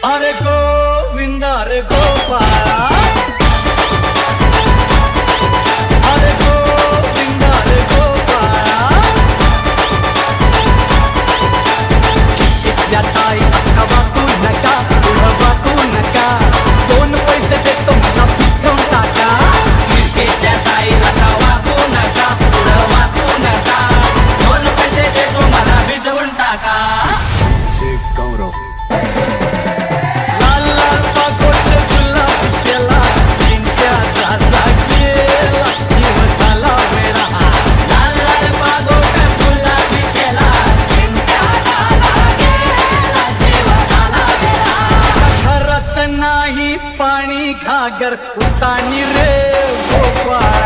अरे गोविंद अरे गोपाळा, अरे गोविंद अरे गोपाळा, इथल्या ताई अक्का वाकू नका, पुढं वाकू नका, दोन पैसे देतो मला भिजवून टाका. इथल्या ताई अक्का वाकू नका, पुढं वाकू नका, दोन पैसे देतो मला भिजवून टाका. गौरव नाही पाणी घागर उतानी रे गोपाळ.